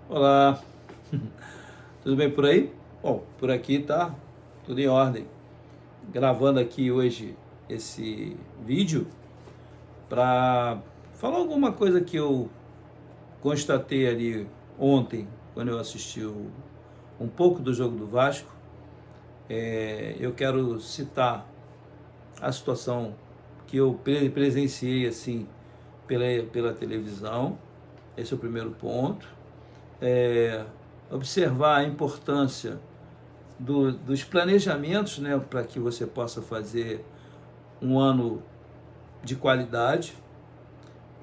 Olá, tudo bem por aí? Bom, por aqui tá tudo em ordem. Gravando aqui hoje esse vídeo para falar alguma coisa que eu constatei ali ontem, quando eu assisti um pouco do jogo do Vasco. Eu quero citar a situação que eu presenciei assim pela televisão. Esse é o primeiro ponto. É, Observar a importância dos planejamentos, né, para que você possa fazer um ano de qualidade,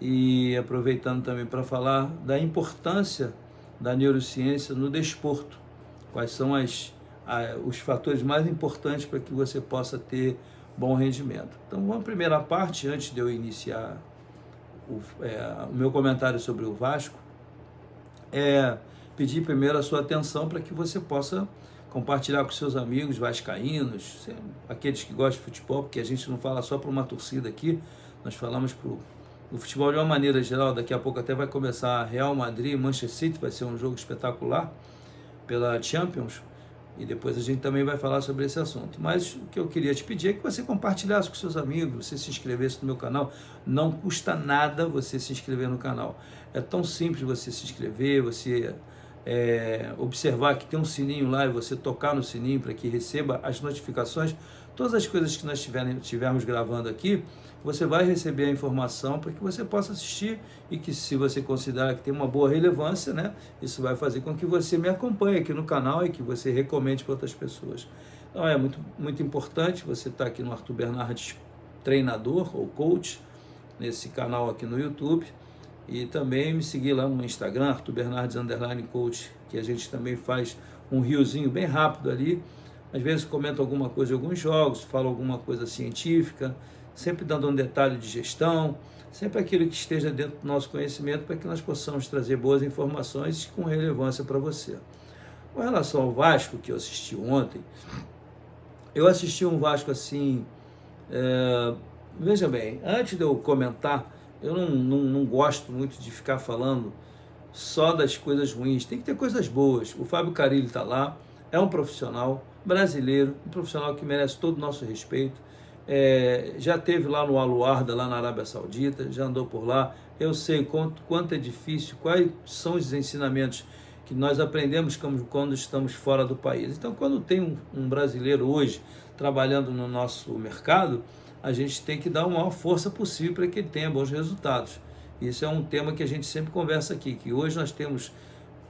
e aproveitando também para falar da importância da neurociência no desporto. Quais são os fatores mais importantes para que você possa ter bom rendimento. Então, uma primeira parte, antes de eu iniciar o meu comentário sobre o Vasco, é pedir primeiro a sua atenção para que você possa compartilhar com seus amigos vascaínos, aqueles que gostam de futebol, porque a gente não fala só para uma torcida aqui, nós falamos para o futebol de uma maneira geral. Daqui a pouco até vai começar Real Madrid, Manchester City, vai ser um jogo espetacular pela Champions, e depois a gente também vai falar sobre esse assunto. Mas o que eu queria te pedir é que você compartilhasse com seus amigos, você se inscrevesse no meu canal. Não custa nada você se inscrever no canal. É tão simples você se inscrever, você observar que tem um sininho lá e você tocar no sininho para que receba as notificações. Todas as coisas que nós estivermos gravando aqui, você vai receber a informação para que você possa assistir, e que, se você considerar que tem uma boa relevância, né, isso vai fazer com que você me acompanhe aqui no canal e que você recomende para outras pessoas. Então é muito importante você estar aqui no Arthur Bernardes Treinador ou Coach, nesse canal aqui no YouTube, e também me seguir lá no Instagram, Arthur Bernardes _coach, que a gente também faz um riozinho bem rápido ali. Às vezes comento alguma coisa de alguns jogos, falo alguma coisa científica, sempre dando um detalhe de gestão, sempre aquilo que esteja dentro do nosso conhecimento, para que nós possamos trazer boas informações com relevância para você. Com relação ao Vasco, que eu assisti ontem, eu assisti um Vasco assim, veja bem, antes de eu comentar, eu não gosto muito de ficar falando só das coisas ruins, tem que ter coisas boas. O Fábio Carille está lá, é um profissional brasileiro, um profissional que merece todo o nosso respeito. Já esteve lá no Aluarda, lá na Arábia Saudita, já andou por lá. Eu sei quanto é difícil, quais são os ensinamentos que nós aprendemos quando estamos fora do país. Então, quando tem um brasileiro hoje trabalhando no nosso mercado, a gente tem que dar a maior força possível para que ele tenha bons resultados. Isso é um tema que a gente sempre conversa aqui, que hoje nós temos,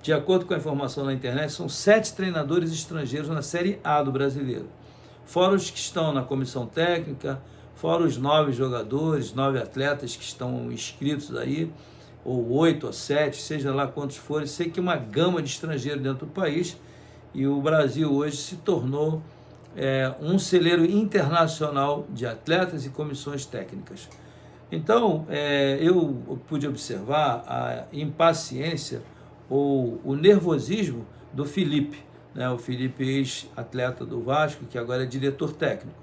de acordo com a informação na internet, são 7 treinadores estrangeiros na Série A do brasileiro. Fora os que estão na comissão técnica, fora os 9 jogadores, 9 atletas que estão inscritos aí, ou 8 ou 7, seja lá quantos forem. Sei que é uma gama de estrangeiros dentro do país, e o Brasil hoje se tornou um celeiro internacional de atletas e comissões técnicas. Então, eu pude observar a impaciência ou o nervosismo do Felipe, né? O Felipe, ex-atleta do Vasco, que agora é diretor técnico.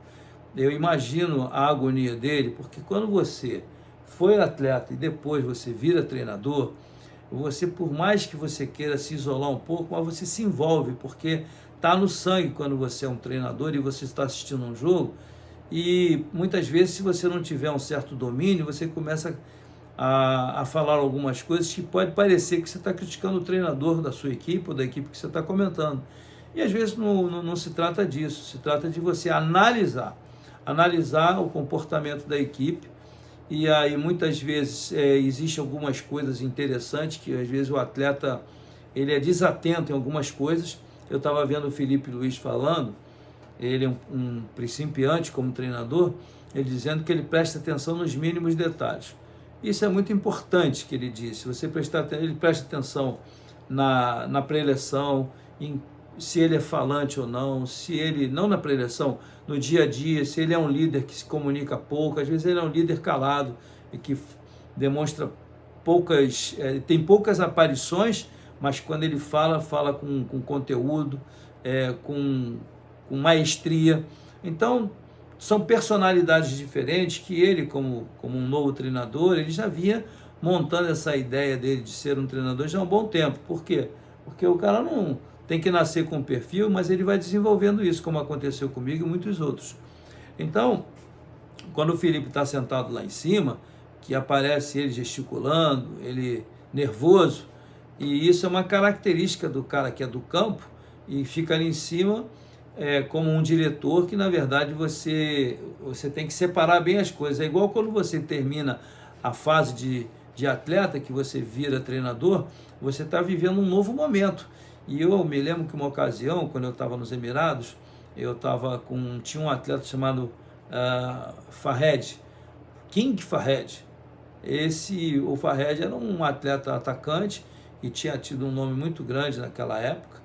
Eu imagino a agonia dele, porque quando você foi atleta e depois você vira treinador, você, por mais que você queira se isolar um pouco, mas você se envolve, porque está no sangue quando você é um treinador e você está assistindo um jogo. E muitas vezes, se você não tiver um certo domínio, você começa a falar algumas coisas que pode parecer que você está criticando o treinador da sua equipe ou da equipe que você está comentando. E às vezes não se trata disso, se trata de você analisar o comportamento da equipe. E aí muitas vezes existem algumas coisas interessantes que às vezes o atleta ele é desatento em algumas coisas. Eu estava vendo o Felipe Luiz falando, ele é um principiante como treinador, ele dizendo que ele presta atenção nos mínimos detalhes. Isso é muito importante, que ele disse. Ele presta atenção na pré-eleição, se ele é falante ou não, se ele, não na pré-eleição, no dia a dia, se ele é um líder que se comunica pouco. Às vezes ele é um líder calado e que demonstra tem poucas aparições, mas quando ele fala com conteúdo, com maestria. Então, são personalidades diferentes que ele, como um novo treinador, ele já vinha montando essa ideia dele de ser um treinador já há um bom tempo. Por quê? Porque o cara não tem que nascer com um perfil, mas ele vai desenvolvendo isso, como aconteceu comigo e muitos outros. Então, quando o Felipe está sentado lá em cima, que aparece ele gesticulando, ele nervoso, e isso é uma característica do cara que é do campo e fica ali em cima como um diretor que, na verdade, você tem que separar bem as coisas. É igual quando você termina a fase de atleta, que você vira treinador, você está vivendo um novo momento. E eu me lembro que uma ocasião, quando eu estava nos Emirados, tinha um atleta chamado Fahed, King Fahed. O Fahed era um atleta atacante e tinha tido um nome muito grande naquela época,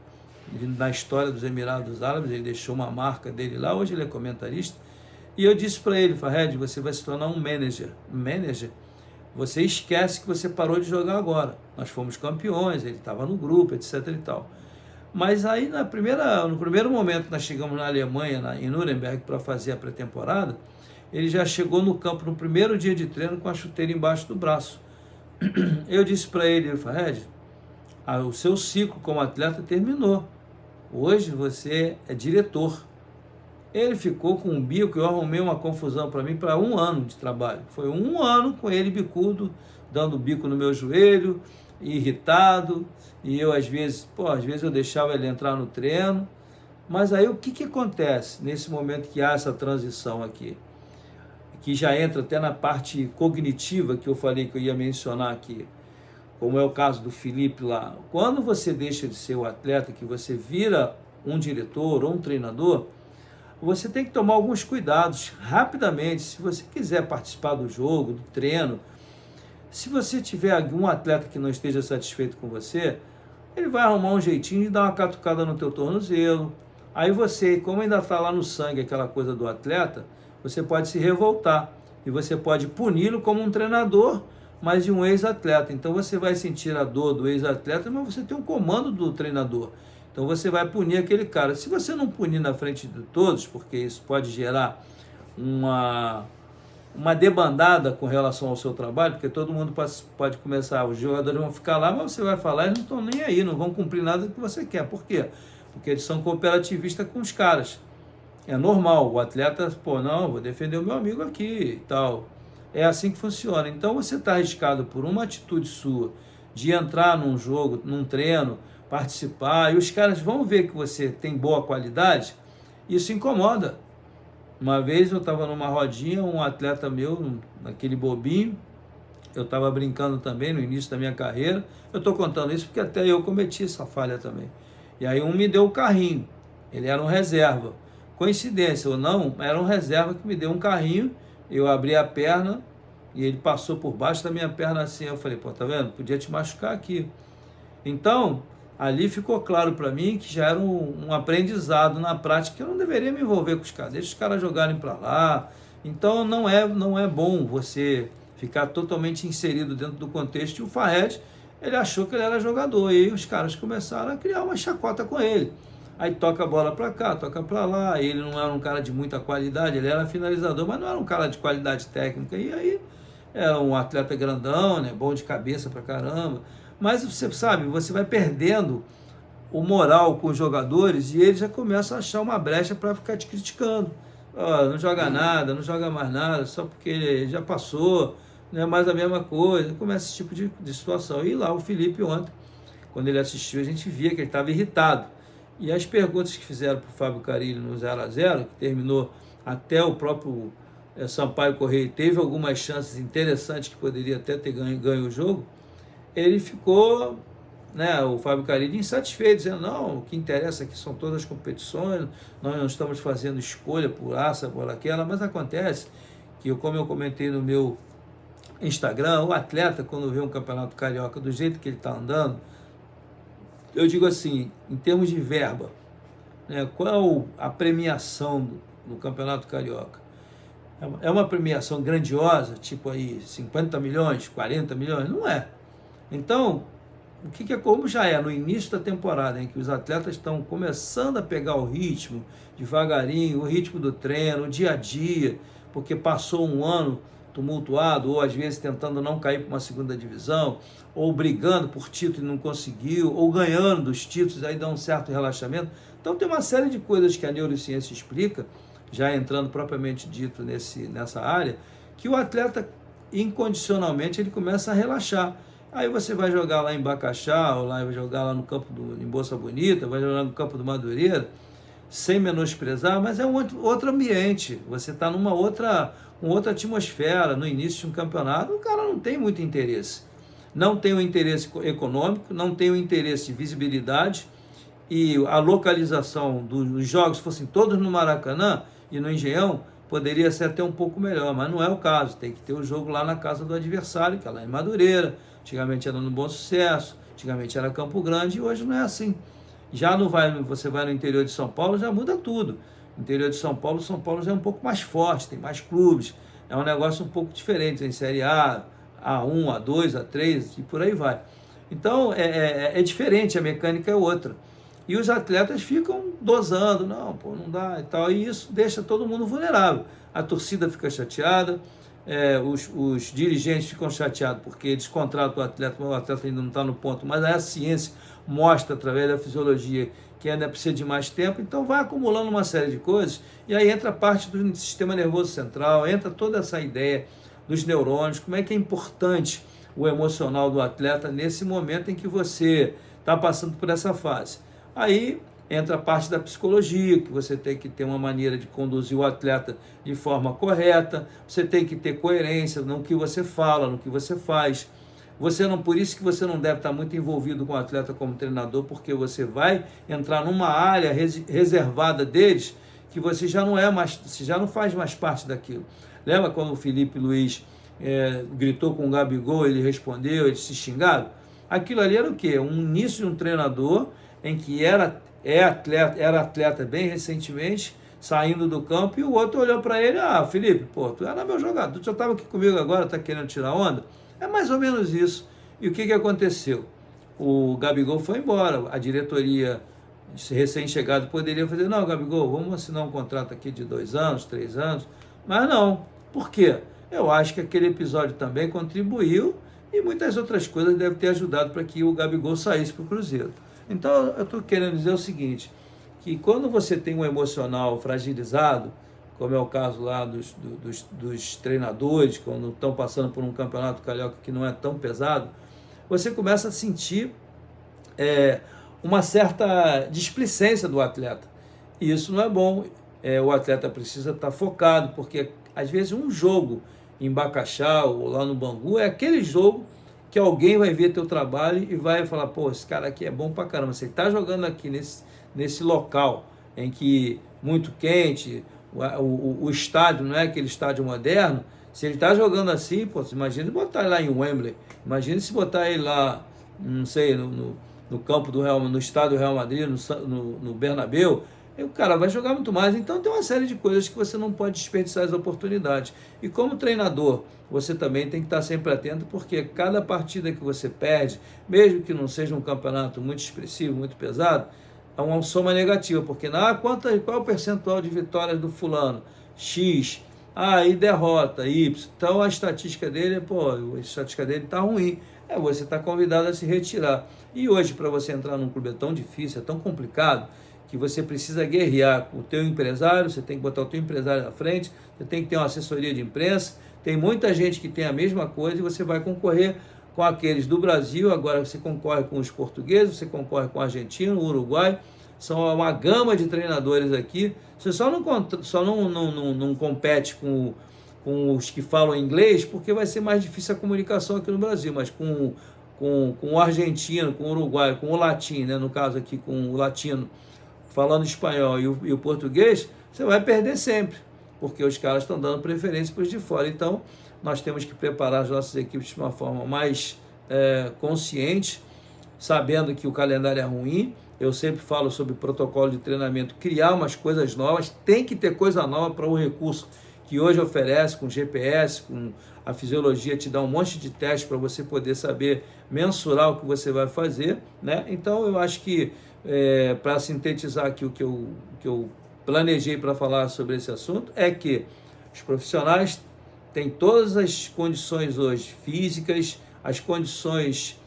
na história dos Emirados Árabes. Ele deixou uma marca dele lá, hoje ele é comentarista. E eu disse para ele: Fahed, você vai se tornar um manager. Você esquece que você parou de jogar agora. Nós fomos campeões, ele estava no grupo, etc e tal. Mas aí no primeiro momento que nós chegamos na Alemanha, em Nuremberg, para fazer a pré-temporada, ele já chegou no campo no primeiro dia de treino com a chuteira embaixo do braço. Eu disse para ele: Fahed, o seu ciclo como atleta terminou. Hoje você é diretor. Ele ficou com um bico, eu arrumei uma confusão para mim para 1 ano de trabalho. Foi 1 ano com ele bicudo, dando bico no meu joelho, irritado, e eu às vezes eu deixava ele entrar no treino. Mas aí o que acontece nesse momento que há essa transição aqui? Que já entra até na parte cognitiva que eu falei que eu ia mencionar aqui, como é o caso do Felipe lá. Quando você deixa de ser o atleta, que você vira um diretor ou um treinador, você tem que tomar alguns cuidados rapidamente. Se você quiser participar do jogo, do treino, se você tiver algum atleta que não esteja satisfeito com você, ele vai arrumar um jeitinho de dar uma catucada no teu tornozelo. Aí você, como ainda está lá no sangue aquela coisa do atleta, você pode se revoltar e você pode puni-lo como um treinador, mas de um ex-atleta. Então você vai sentir a dor do ex-atleta, mas você tem um comando do treinador. Então você vai punir aquele cara. Se você não punir na frente de todos, porque isso pode gerar uma debandada com relação ao seu trabalho, porque todo mundo pode começar, os jogadores vão ficar lá, mas você vai falar, eles não estão nem aí, não vão cumprir nada que você quer. Por quê? Porque eles são cooperativistas com os caras. É normal, o atleta, não, vou defender o meu amigo aqui e tal. É assim que funciona. Então você está arriscado por uma atitude sua de entrar num jogo, num treino, participar, e os caras vão ver que você tem boa qualidade, isso incomoda. Uma vez eu estava numa rodinha, um atleta meu, naquele bobinho, eu estava brincando também no início da minha carreira, eu estou contando isso porque até eu cometi essa falha também. E aí me deu o carrinho, ele era um reserva. Coincidência ou não, era um reserva que me deu um carrinho, eu abri a perna e ele passou por baixo da minha perna assim. Eu falei: tá vendo? Podia te machucar aqui. Então, ali ficou claro para mim que já era um aprendizado na prática, que eu não deveria me envolver com os caras, deixa os caras jogarem para lá. Então não é bom você ficar totalmente inserido dentro do contexto. E o Fahed, ele achou que ele era jogador, e aí os caras começaram a criar uma chacota com ele. Aí toca a bola para cá, toca para lá, ele não era um cara de muita qualidade, ele era finalizador, mas não era um cara de qualidade técnica, e aí era um atleta grandão, né, bom de cabeça pra caramba. Mas você sabe, você vai perdendo o moral com os jogadores e eles já começam a achar uma brecha para ficar te criticando. Não joga nada, não joga mais nada, só porque ele já passou, não é mais a mesma coisa. Começa esse tipo de situação. E lá o Felipe ontem, quando ele assistiu, a gente via que ele estava irritado. E as perguntas que fizeram para o Fábio Carille no 0-0, que terminou até o próprio Sampaio Corrêa, teve algumas chances interessantes que poderia até ter ganho o jogo, ele ficou, o Fábio Carille, insatisfeito, dizendo: não, o que interessa aqui são todas as competições, nós não estamos fazendo escolha por essa, por aquela. Mas acontece que, como eu comentei no meu Instagram, o atleta, quando vê um campeonato carioca do jeito que ele está andando, eu digo assim, em termos de verba, qual a premiação do campeonato carioca? É uma premiação grandiosa, tipo aí 50 milhões, 40 milhões? Não é. Então, como já é no início da temporada, em que os atletas estão começando a pegar o ritmo, devagarinho, o ritmo do treino, o dia a dia, porque passou um ano tumultuado, ou às vezes tentando não cair para uma segunda divisão, ou brigando por título e não conseguiu, ou ganhando dos títulos, aí dá um certo relaxamento. Então tem uma série de coisas que a neurociência explica, já entrando propriamente dito nessa área, que o atleta incondicionalmente ele começa a relaxar. Aí você vai jogar lá em Bacaxá, ou vai jogar lá no campo em Bolsa Bonita, vai jogar no campo do Madureira, sem menosprezar, mas é um outro ambiente. Você está numa outra atmosfera. No início de um campeonato, o cara não tem muito interesse. Não tem o interesse econômico, não tem o interesse de visibilidade, e a localização dos jogos, se fossem todos no Maracanã e no Engenhão, poderia ser até um pouco melhor, mas não é o caso. Tem que ter o jogo lá na casa do adversário, que é lá em Madureira. Antigamente era no Bom Sucesso, antigamente era Campo Grande, e hoje não é assim. Já você vai no interior de São Paulo, já muda tudo. No interior de São Paulo já é um pouco mais forte, tem mais clubes, é um negócio um pouco diferente, tem Série A, A1, A2, A3 e por aí vai. Então é diferente, a mecânica é outra. E os atletas ficam dosando, não, pô, não dá e tal, e isso deixa todo mundo vulnerável. A torcida fica chateada, os dirigentes ficam chateados porque eles contratam o atleta ainda não está no ponto, mas a ciência mostra através da fisiologia que ainda precisa de mais tempo, então vai acumulando uma série de coisas, e aí entra a parte do sistema nervoso central, entra toda essa ideia dos neurônios, como é que é importante o emocional do atleta nesse momento em que você está passando por essa fase. Aí entra a parte da psicologia, que você tem que ter uma maneira de conduzir o atleta de forma correta, você tem que ter coerência no que você fala, no que você faz. Por isso que você não deve estar muito envolvido com o atleta como treinador, porque você vai entrar numa área reservada deles que você já não faz mais parte daquilo. Lembra quando o Felipe Luiz gritou com o Gabigol, ele respondeu, eles se xingaram? Aquilo ali era o quê? Um início de um treinador em que era atleta bem recentemente, saindo do campo, e o outro olhou para ele, Felipe, pô, tu era meu jogador, tu já estava aqui comigo agora, tá querendo tirar onda? É mais ou menos isso. E o que aconteceu? O Gabigol foi embora, a diretoria recém-chegado poderia fazer, não, Gabigol, vamos assinar um contrato aqui de 2 anos, 3 anos, mas não. Por quê? Eu acho que aquele episódio também contribuiu e muitas outras coisas devem ter ajudado para que o Gabigol saísse para o Cruzeiro. Então, eu estou querendo dizer o seguinte, que quando você tem um emocional fragilizado, como é o caso lá dos treinadores, quando estão passando por um campeonato carioca que não é tão pesado, você começa a sentir uma certa displicência do atleta. E isso não é bom. O atleta precisa estar focado, porque às vezes um jogo em Bacaxá ou lá no Bangu é aquele jogo que alguém vai ver teu trabalho e vai falar, pô, esse cara aqui é bom pra caramba. Você está jogando aqui nesse local em que muito quente, o estádio não é aquele estádio moderno, se ele está jogando assim, pô, imagina botar ele lá em Wembley, imagina se botar ele lá, não sei, no campo do Real, no estádio do Real Madrid, no Bernabéu, o cara vai jogar muito mais. Então tem uma série de coisas que você não pode desperdiçar as oportunidades. E como treinador, você também tem que estar sempre atento, porque cada partida que você perde, mesmo que não seja um campeonato muito expressivo, muito pesado, é uma soma negativa, porque qual é o percentual de vitórias do fulano? X. E derrota, Y. Então a estatística dele, está ruim. Você está convidado a se retirar. E hoje, para você entrar num clube é tão difícil, é tão complicado, que você precisa guerrear com o teu empresário, você tem que botar o teu empresário na frente, você tem que ter uma assessoria de imprensa, tem muita gente que tem a mesma coisa, e você vai concorrer com aqueles do Brasil, agora você concorre com os portugueses, você concorre com o argentino, o Uruguai, são uma gama de treinadores aqui, você só não compete com os que falam inglês, porque vai ser mais difícil a comunicação aqui no Brasil, mas com o argentino, com o uruguaio, com o latino, né, no caso aqui com o latino, falando espanhol e o português, você vai perder sempre, porque os caras estão dando preferência para os de fora. Então, nós temos que preparar as nossas equipes de uma forma mais consciente, sabendo que o calendário é ruim. Eu sempre falo sobre protocolo de treinamento, criar umas coisas novas, tem que ter coisa nova para o recurso que hoje oferece, com GPS, com a fisiologia, te dá um monte de testes para você poder saber mensurar o que você vai fazer, né? Então, eu acho que, para sintetizar aqui o que eu planejei para falar sobre esse assunto, é que os profissionais tem todas as condições hoje físicas, as condições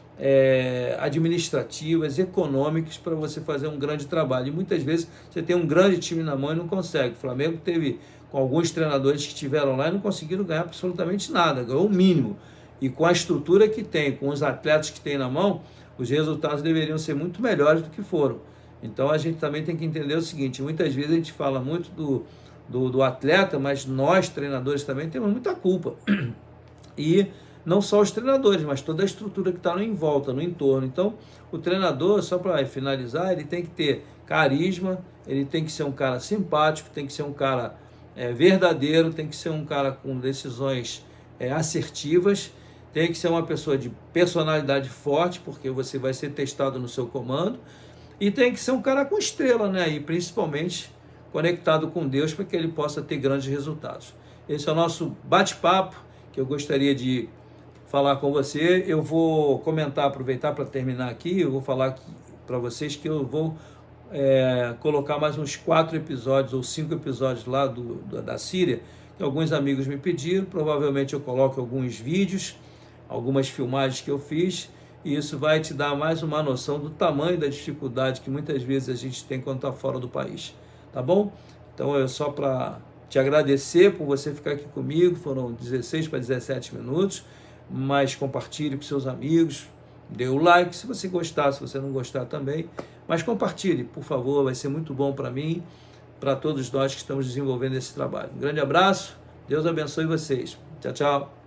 administrativas, econômicas para você fazer um grande trabalho. E muitas vezes você tem um grande time na mão e não consegue. O Flamengo teve com alguns treinadores que estiveram lá e não conseguiram ganhar absolutamente nada, ganhou o mínimo. E com a estrutura que tem, com os atletas que tem na mão, os resultados deveriam ser muito melhores do que foram. Então a gente também tem que entender o seguinte, muitas vezes a gente fala muito do atleta, mas nós, treinadores, também temos muita culpa. E não só os treinadores, mas toda a estrutura que está em volta, no entorno. Então, o treinador, só para finalizar, ele tem que ter carisma, ele tem que ser um cara simpático, tem que ser um cara verdadeiro, tem que ser um cara com decisões assertivas, tem que ser uma pessoa de personalidade forte, porque você vai ser testado no seu comando, e tem que ser um cara com estrela, né? E principalmente conectado com Deus, para que ele possa ter grandes resultados. Esse é o nosso bate-papo, que eu gostaria de falar com você. Eu vou comentar, aproveitar para terminar aqui, eu vou falar para vocês que eu vou colocar mais uns 4 episódios ou 5 episódios lá da Síria, que alguns amigos me pediram. Provavelmente eu coloco alguns vídeos, algumas filmagens que eu fiz, e isso vai te dar mais uma noção do tamanho da dificuldade que muitas vezes a gente tem quando está fora do país, tá bom? Então é só para te agradecer por você ficar aqui comigo. Foram 16 para 17 minutos, mas compartilhe com seus amigos, dê o like se você gostar, se você não gostar também, mas compartilhe, por favor, vai ser muito bom para mim, para todos nós que estamos desenvolvendo esse trabalho. Um grande abraço, Deus abençoe vocês. Tchau, tchau.